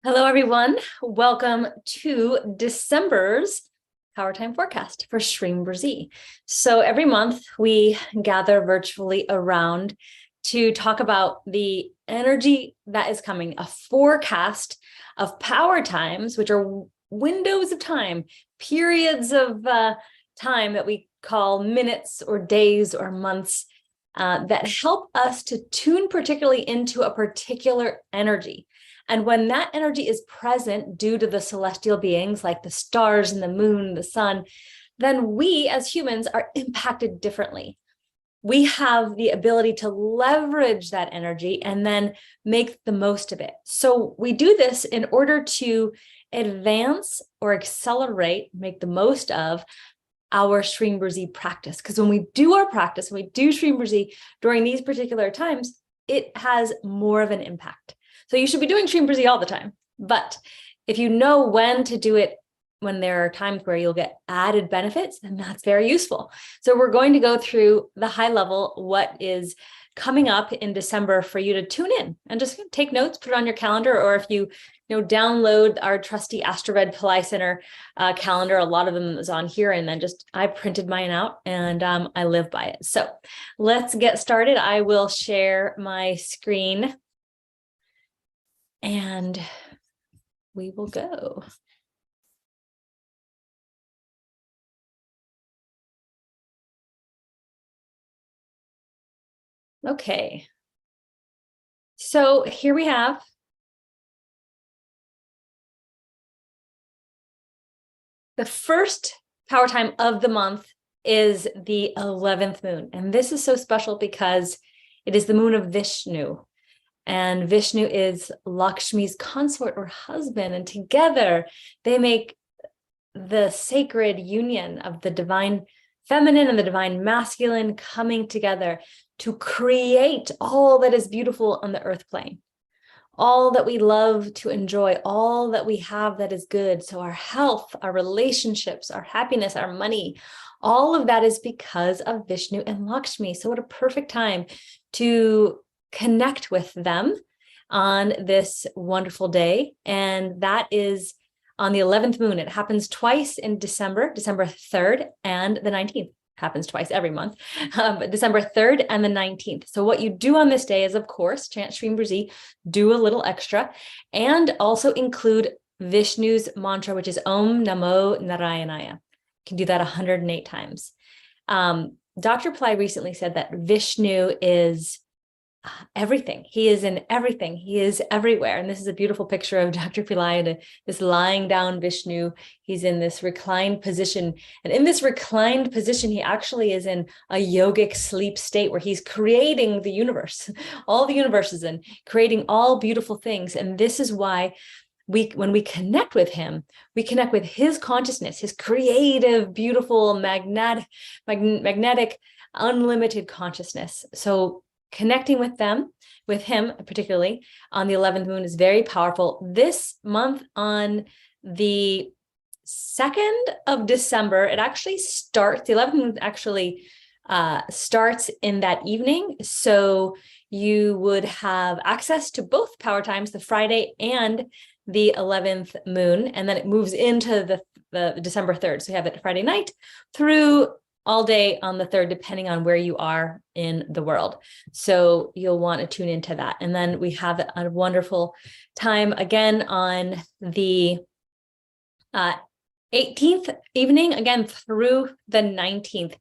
Hello, everyone. Welcome to December's Powertime forecast for Shreem Brzee. So every month we gather virtually around to talk about the energy that is coming, a forecast of power times, which are windows of time, periods of time that we call minutes or days or months that help us to tune particularly into a particular energy. And when that energy is present due to the celestial beings like the stars and the moon, the sun, then we as humans are impacted differently. We have the ability to leverage that energy and then make the most of it. So we do this in order to advance or accelerate, make the most of our Shreem Brzee practice. Because when we do our practice, when we do Shreem Brzee during these particular times, it has more of an impact. So you should be doing Shreem Brzee all the time. But if you know when to do it, when there are times where you'll get added benefits, then that's very useful. So we're going to go through the high level, what is coming up in December for you to tune in and just take notes, put it on your calendar, or if you download our trusty AstroRed Pillai Center calendar, a lot of them is on here, and then I printed mine out and I live by it. So let's get started. I will share my screen and we will go. Okay. So here we have the first power time of the month is the 11th moon. And this is so special because it is the moon of Vishnu. And Vishnu is Lakshmi's consort or husband. And together they make the sacred union of the divine feminine and the divine masculine coming together to create all that is beautiful on the earth plane, all that we love to enjoy, all that we have that is good. So our health, our relationships, our happiness, our money, all of that is because of Vishnu and Lakshmi. So what a perfect time to connect with them on this wonderful day. And that is on the 11th moon. It happens twice in December, December 3rd and the 19th. Happens twice every month, but December 3rd and the 19th. So what you do on this day is, of course, chant Shreem Brzee, do a little extra, and also include Vishnu's mantra, which is Om Namo Narayanaya. You can do that 108 times. Dr. Pillai recently said that Vishnu is everything. He is in everything. He is everywhere. And this is a beautiful picture of Dr. Pillai, this lying down Vishnu. He's in this reclined position. And in this reclined position, he actually is in a yogic sleep state where he's creating the universe, all the universes, and creating all beautiful things. And this is why when we connect with him, we connect with his consciousness, his creative, beautiful, magnetic, unlimited consciousness. So connecting with him particularly on the 11th moon is very powerful. This month on the 2nd of December, it actually starts, the 11th moon actually starts in that evening. So you would have access to both power times, the Friday and the 11th moon, and then it moves into the December 3rd. So you have it Friday night through all day on the 3rd, depending on where you are in the world. So you'll want to tune into that. And then we have a wonderful time again on the 18th evening, again through the 19th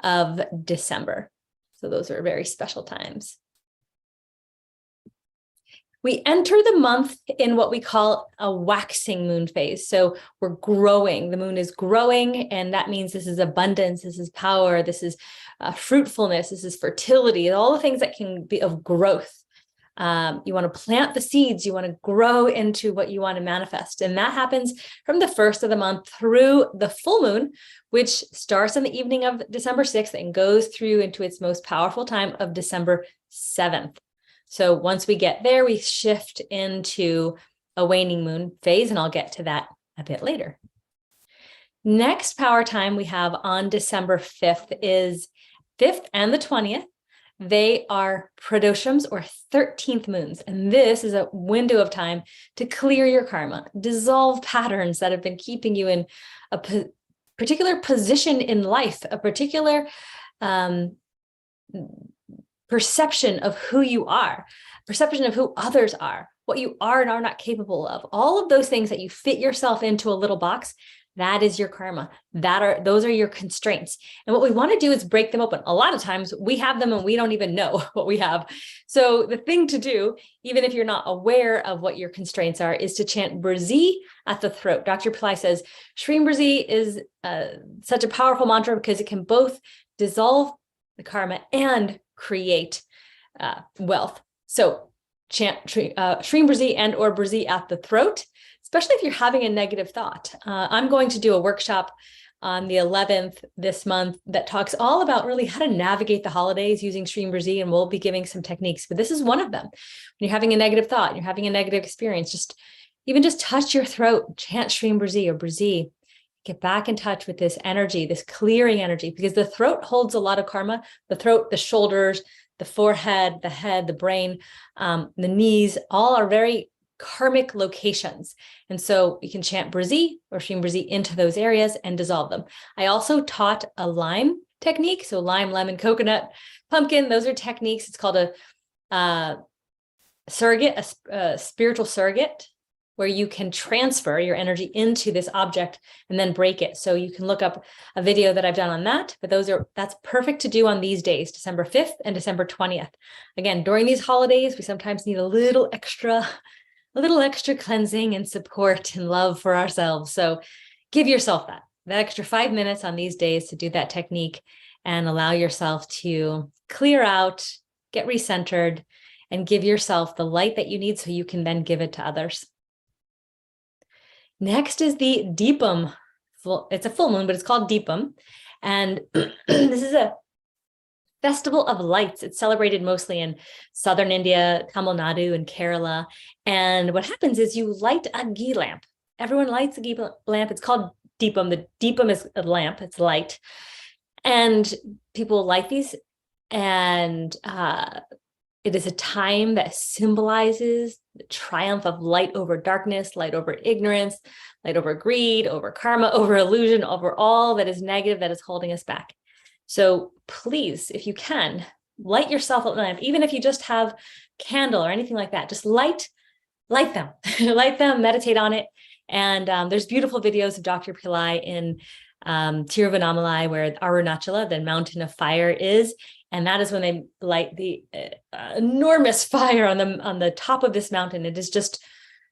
of December. So those are very special times. We enter the month in what we call a waxing moon phase. So we're growing, the moon is growing, and that means this is abundance, this is power, this is fruitfulness, this is fertility, all the things that can be of growth. You want to plant the seeds, you want to grow into what you want to manifest. And that happens from the 1st of the month through the full moon, which starts on the evening of December 6th and goes through into its most powerful time of December 7th. So once we get there, we shift into a waning moon phase, and I'll get to that a bit later. Next power time we have on December 5th is 5th and the 20th. They are pradoshams or 13th moons. And this is a window of time to clear your karma, dissolve patterns that have been keeping you in a particular position in life, a particular perception of who you are, perception of who others are, what you are and are not capable of. All of those things that you fit yourself into a little box, that is your karma. Those are your constraints. And what we want to do is break them open. A lot of times we have them and we don't even know what we have. So the thing to do, even if you're not aware of what your constraints are, is to chant Brzee at the throat. Dr. Pillai says Shreem Brzee is such a powerful mantra because it can both dissolve the karma and create wealth. So chant Shreem Brzee and or Brzee at the throat, especially if you're having a negative thought. I'm going to do a workshop on the 11th this month that talks all about really how to navigate the holidays using Shreem Brzee, and we'll be giving some techniques, but this is one of them. When you're having a negative thought, you're having a negative experience, just touch your throat, chant Shreem Brzee or Brzee. Get back in touch with this energy, this clearing energy, because the throat holds a lot of karma. The throat, the shoulders, the forehead, the head, the brain, the knees, all are very karmic locations. And so you can chant Brzee or Shreem Brzee into those areas and dissolve them. I also taught a lime technique. So lime, lemon, coconut, pumpkin, those are techniques. It's called a surrogate, a spiritual surrogate, where you can transfer your energy into this object and then break it. So you can look up a video that I've done on that, but that's perfect to do on these days, December 5th and December 20th. Again, during these holidays, we sometimes need a little extra cleansing and support and love for ourselves. So give yourself that extra 5 minutes on these days to do that technique and allow yourself to clear out, get recentered, and give yourself the light that you need so you can then give it to others. Next is the deepam. It's a full moon, but it's called deepam. And this is a festival of lights. It's celebrated mostly in southern India, Tamil Nadu, and Kerala. And what happens is you light a ghee lamp. Everyone lights a ghee lamp. It's called deepam. The deepam is a lamp. It's light. And people light these. And it is a time that symbolizes the triumph of light over darkness, light over ignorance, light over greed, over karma, over illusion, over all that is negative that is holding us back. So please, if you can, light yourself a lamp, even if you just have candle or anything like that, just light them, light them, meditate on it. And there's beautiful videos of Dr. Pillai in Tiruvannamalai, where Arunachala, the mountain of fire, is. And that is when they light the enormous fire on the top of this mountain. It is just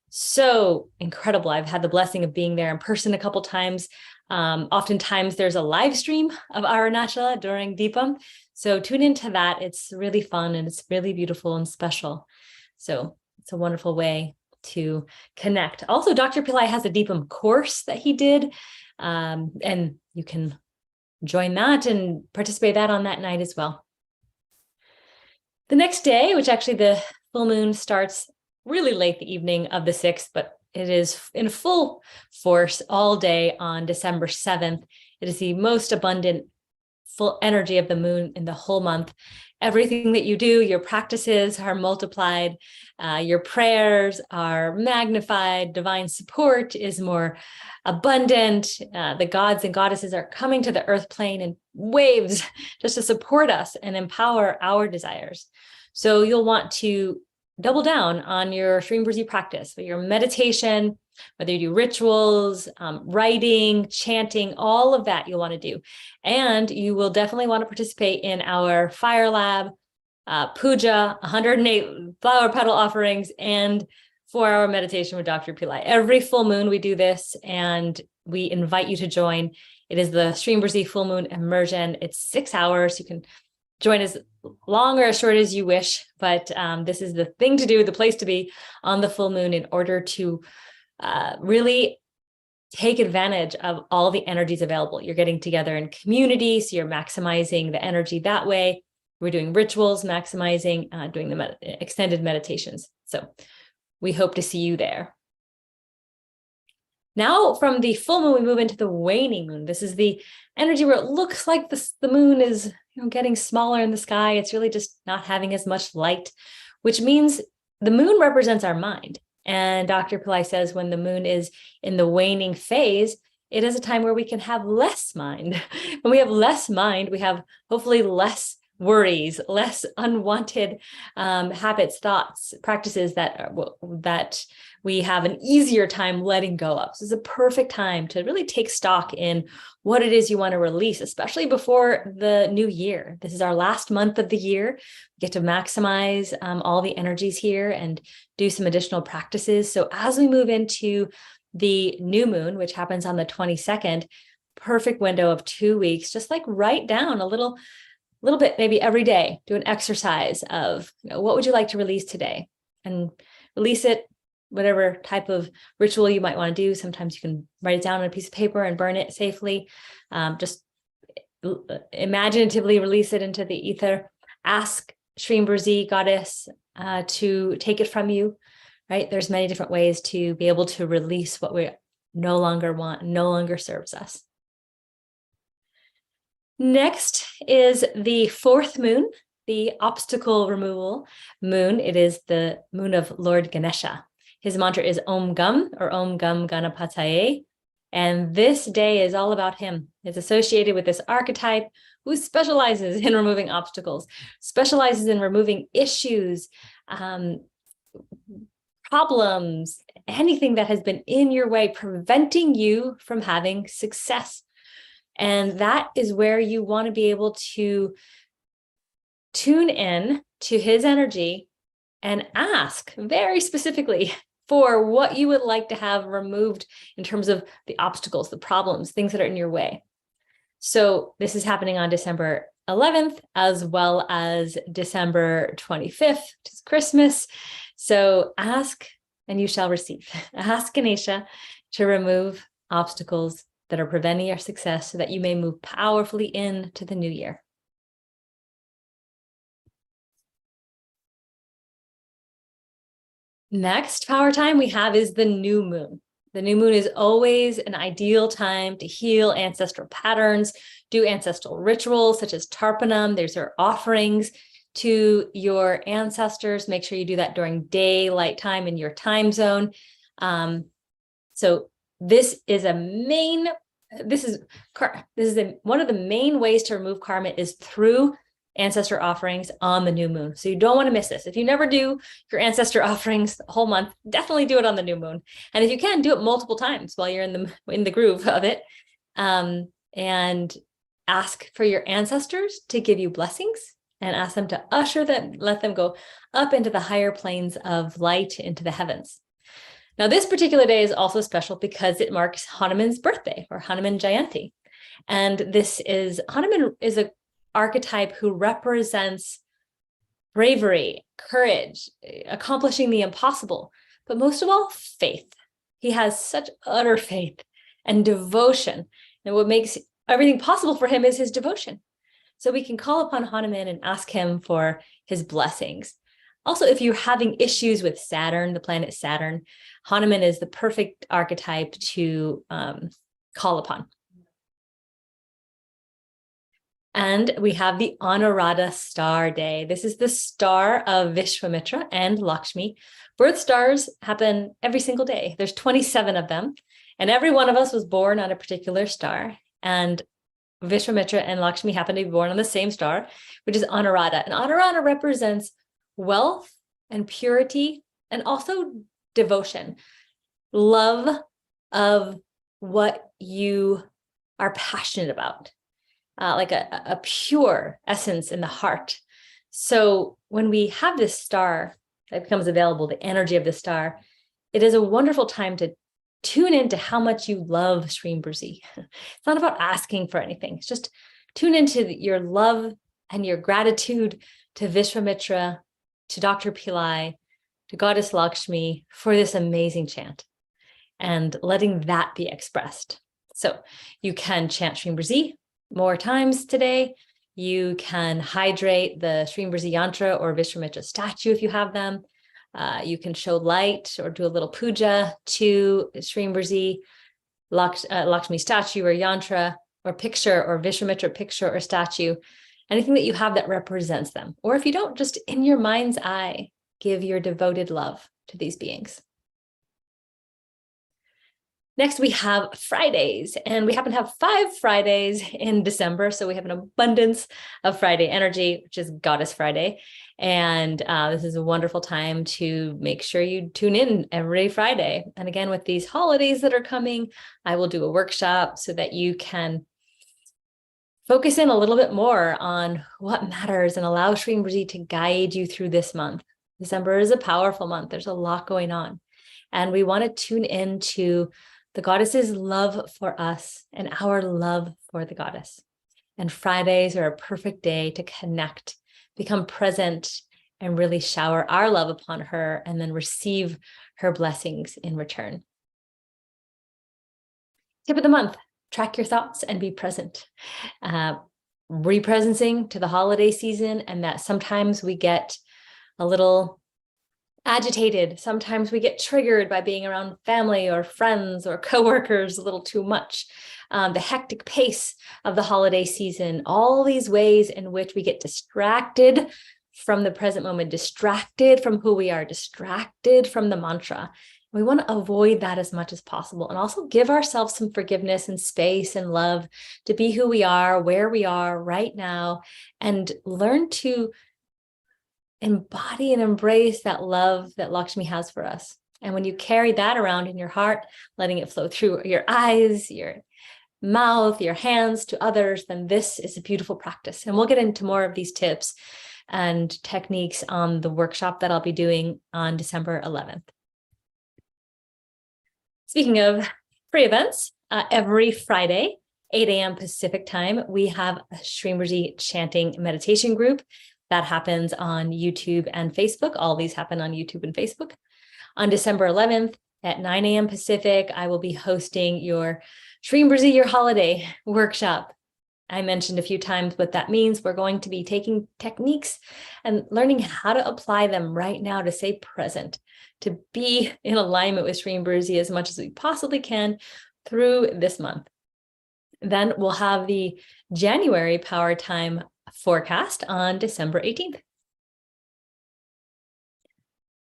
so incredible. I've had the blessing of being there in person a couple times. Oftentimes there's a live stream of Arunachala during Deepam. So tune into that. It's really fun and it's really beautiful and special. So it's a wonderful way to connect. Also, Dr. Pillai has a Deepam course that he did. And you can join that and participate that on that night as well. The next day, which actually the full moon starts really late the evening of the 6th, but it is in full force all day on December 7th. It is the most abundant full energy of the moon in the whole month. Everything that you do, your practices are multiplied, your prayers are magnified, divine support is more abundant. The gods and goddesses are coming to the earth plane in waves just to support us and empower our desires. So you'll want to double down on your Shreem Brzee practice, your meditation, whether you do rituals, writing, chanting, all of that you'll want to do. And you will definitely want to participate in our fire lab, puja, 108 flower petal offerings, and 4-hour meditation with Dr. Pillai. Every full moon we do this, and we invite you to join. It is the Shreem Brzee full moon immersion. It's 6 hours. You can join as long or as short as you wish, but this is the thing to do, the place to be on the full moon in order to really take advantage of all the energies available. You're getting together in community, so you're maximizing the energy that way. We're doing rituals, maximizing, doing the extended meditations. So we hope to see you there. Now from the full moon, we move into the waning moon. This is the energy where it looks like the moon is getting smaller in the sky. It's really just not having as much light, which means the moon represents our mind. And Dr. Pillai says when the moon is in the waning phase, it is a time where we can have less mind. When we have less mind, we have hopefully less worries, less unwanted habits, thoughts, practices that we have an easier time letting go of. So it's a perfect time to really take stock in what it is you want to release, especially before the new year. This is our last month of the year. We get to maximize all the energies here and do some additional practices. So as we move into the new moon, which happens on the 22nd, perfect window of 2 weeks, just like write down a little bit, maybe every day, do an exercise of, what would you like to release today? And release it, whatever type of ritual you might want to do. Sometimes you can write it down on a piece of paper and burn it safely. Just imaginatively release it into the ether. Ask Shreem Brzee, goddess, to take it from you, right? There's many different ways to be able to release what we no longer want, no longer serves us. Next is the fourth moon, the obstacle removal moon. It is the moon of Lord Ganesha. His mantra is Om Gam, or Om Gam Ganapataye. And this day is all about him. It's associated with this archetype who specializes in removing obstacles, specializes in removing issues, problems, anything that has been in your way, preventing you from having success. And that is where you want to be able to tune in to his energy and ask very specifically for what you would like to have removed in terms of the obstacles, the problems, things that are in your way. So this is happening on December 11th, as well as December 25th, which is Christmas. So ask and you shall receive. Ask Ganesha to remove obstacles that are preventing your success so that you may move powerfully into the new year. Next power time we have is the new moon. The new moon is always an ideal time to heal ancestral patterns, do ancestral rituals such as tarpanam. There's our offerings to your ancestors. Make sure you do that during daylight time in your time zone. So this is one of the main ways to remove karma is through ancestor offerings on the new moon. So you don't want to miss this. If you never do your ancestor offerings the whole month, definitely do it on the new moon. And if you can, do it multiple times while you're in the groove of it. And ask for your ancestors to give you blessings and ask them to usher them, let them go up into the higher planes of light, into the heavens. Now, this particular day is also special because it marks Hanuman's birthday, or Hanuman Jayanti. And Hanuman is an archetype who represents bravery, courage, accomplishing the impossible, but most of all, faith. He has such utter faith and devotion. And what makes everything possible for him is his devotion. So we can call upon Hanuman and ask him for his blessings. Also, if you're having issues with Saturn, the planet Saturn, Hanuman is the perfect archetype to call upon. And we have the Honorada star day. This is the star of Vishwamitra and Lakshmi. Birth stars happen every single day. There's 27 of them, and every one of us was born on a particular star. And Vishwamitra and Lakshmi happen to be born on the same star, which is Honorada. And Honorada represents wealth and purity, and also devotion, love of what you are passionate about, like a pure essence in the heart. So when we have this star that becomes available, the energy of the star, it is a wonderful time to tune into how much you love Shreem Brzee. It's not about asking for anything. It's just tune into your love and your gratitude to Vishwamitra, to Dr. Pillai, to Goddess Lakshmi for this amazing chant, and letting that be expressed. So you can chant Shreem Brzee more times today. You can hydrate the Shreem Brzee yantra or Vishwamitra statue if you have them. You can show light or do a little puja to Shreem Brzee, Lakshmi statue or yantra or picture, or Vishwamitra picture or statue. anything that you have that represents them. Or if you don't, just in your mind's eye, give your devoted love to these beings. Next, we have Fridays, and we happen to have 5 Fridays in December. So we have an abundance of Friday energy, which is Goddess Friday. And this is a wonderful time to make sure you tune in every Friday. And again, with these holidays that are coming, I will do a workshop so that you can focus in a little bit more on what matters and allow Shreem Brzee to guide you through this month. December is a powerful month. There's a lot going on. And we want to tune into the goddess's love for us and our love for the goddess. And Fridays are a perfect day to connect, become present, and really shower our love upon her and then receive her blessings in return. Tip of the month, track your thoughts and be present. Represencing to the holiday season, and that sometimes we get a little agitated. Sometimes we get triggered by being around family or friends or coworkers a little too much. The hectic pace of the holiday season, all these ways in which we get distracted from the present moment, distracted from who we are, distracted from the mantra. We want to avoid that as much as possible and also give ourselves some forgiveness and space and love to be who we are, where we are right now, and learn to embody and embrace that love that Lakshmi has for us. And when you carry that around in your heart, letting it flow through your eyes, your mouth, your hands to others, then this is a beautiful practice. And we'll get into more of these tips and techniques on the workshop that I'll be doing on December 11th. Speaking of free events, every Friday, 8 a.m. Pacific time, we have a Shreem Brzee chanting meditation group. That happens on YouTube and Facebook. All these happen on YouTube and Facebook. On December 11th at 9 a.m. Pacific, I will be hosting your Shreem Brzee Your Holiday workshop. I mentioned a few times what that means. We're going to be taking techniques and learning how to apply them right now to stay present, to be in alignment with Shreem Brzee as much as we possibly can through this month. Then we'll have the January Powertime forecast on December 18th.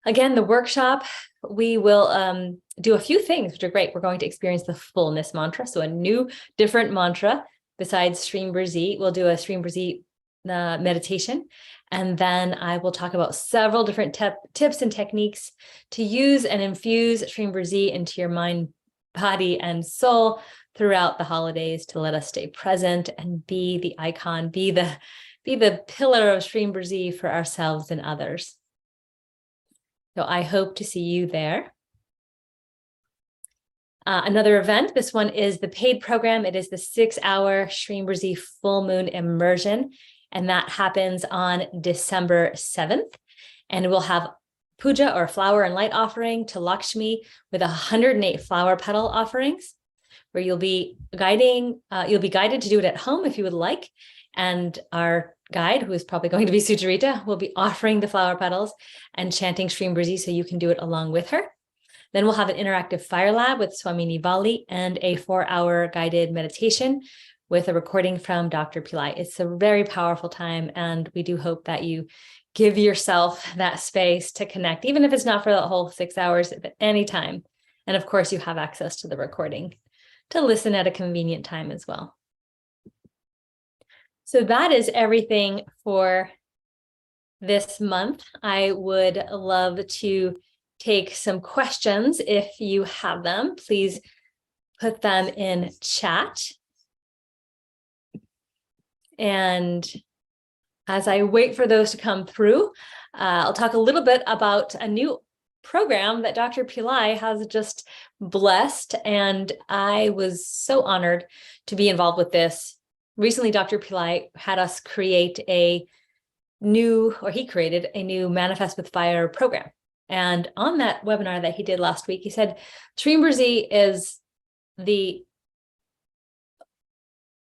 Again, the workshop, we will do a few things, which are great. We're going to experience the fullness mantra. So a new, different mantra besides Shreem Brzee. We'll do a Shreem Brzee meditation. And then I will talk about several different tips and techniques to use and infuse Shreem Brzee into your mind, body, and soul throughout the holidays to let us stay present and be the icon, be the pillar of Shreem Brzee for ourselves and others. So I hope to see you there. Another event, this one is the paid program. It is the 6-hour Shreem Brzee full moon immersion, and that happens on December 7th. And we'll have puja or flower and light offering to Lakshmi with 108 flower petal offerings, where you'll be guided to do it at home if you would like. And our guide, who is probably going to be Sucharita, will be offering the flower petals and chanting Shreem Brzee so you can do it along with her. Then we'll have an interactive fire lab with Swamini Vali and a 4-hour guided meditation with a recording from Dr. Pillai. It's a very powerful time, and we do hope that you give yourself that space to connect, even if it's not for the whole 6 hours, at any time. And of course, you have access to the recording to listen at a convenient time as well. So that is everything for this month. I would love to take some questions. If you have them, please put them in chat. And as I wait for those to come through, I'll talk a little bit about a new program that Dr. Pillai has just blessed. And I was so honored to be involved with this. Recently, Dr. Pillai had us create he created a new Manifest with Fire program. And on that webinar that he did last week, he said, Shreem Brzee is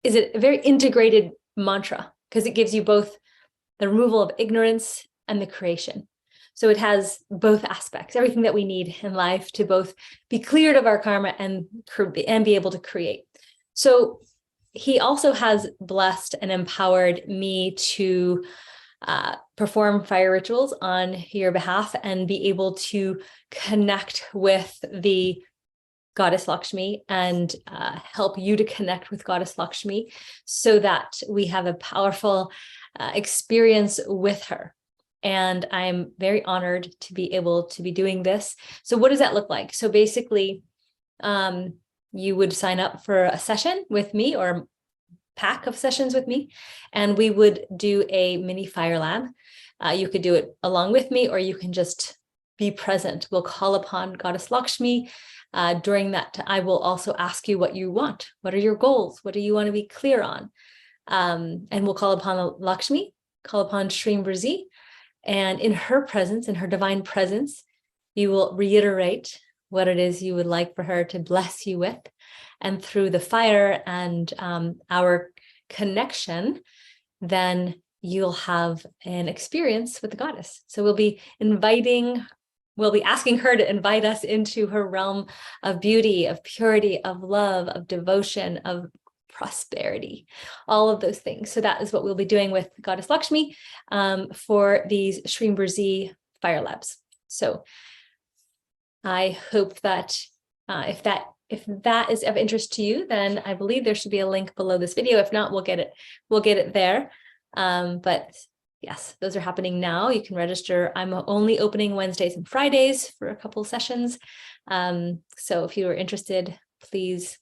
a very integrated mantra because it gives you both the removal of ignorance and the creation. So it has both aspects, everything that we need in life to both be cleared of our karma and be able to create. So he also has blessed and empowered me to perform fire rituals on your behalf and be able to connect with the Goddess Lakshmi and help you to connect with Goddess Lakshmi so that we have a powerful experience with her. And I'm very honored to be able to be doing this. So what does that look like? So basically, you would sign up for a session with me or a pack of sessions with me, and we would do a mini fire lab. You could do it along with me, or you can just be present. We'll call upon Goddess Lakshmi. During that, I will also ask you what you want. What are your goals? What do you want to be clear on? And we'll call upon Lakshmi, call upon Shreem Brzee, and in her presence, in her divine presence, you will reiterate what it is you would like for her to bless you with. And through the fire and our connection, then you'll have an experience with the goddess. So we'll be asking her to invite us into her realm of beauty, of purity, of love, of devotion, of prosperity, all of those things. So that is what we'll be doing with Goddess Lakshmi for these Shreem Brzee fire labs. So I hope that if that is of interest to you, then I believe there should be a link below this video. If not, we'll get it there. But yes, those are happening now. You can register. I'm only opening Wednesdays and Fridays for a couple of sessions. So if you are interested, please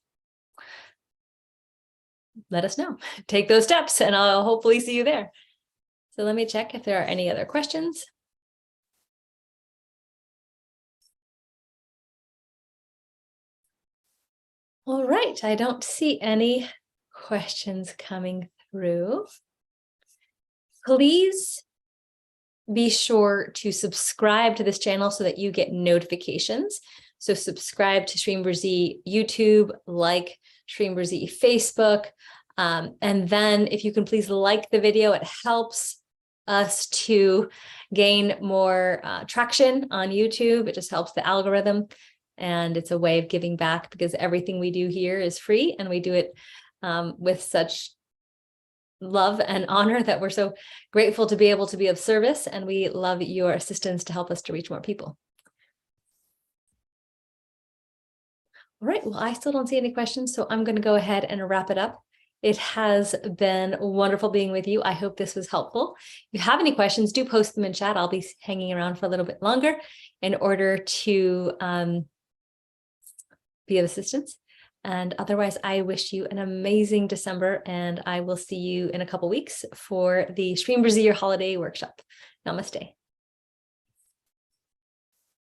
let us know. Take those steps and I'll hopefully see you there. So let me check if there are any other questions. All right, I don't see any questions coming through. Please be sure to subscribe to this channel so that you get notifications. So subscribe to Shreem Brzee YouTube, like Shreem Brzee Facebook. And then if you can please like the video, it helps us to gain more traction on YouTube. It just helps the algorithm. And it's a way of giving back because everything we do here is free and we do it with such love and honor that we're so grateful to be able to be of service, and we love your assistance to help us to reach more people. All right, well, I still don't see any questions, so I'm going to go ahead and wrap it up. It has been wonderful being with you. I hope this was helpful. If you have any questions, do post them in chat. I'll be hanging around for a little bit longer in order to be of assistance. And otherwise, I wish you an amazing December, and I will see you in a couple weeks for the Shreem Brzee holiday workshop. Namaste.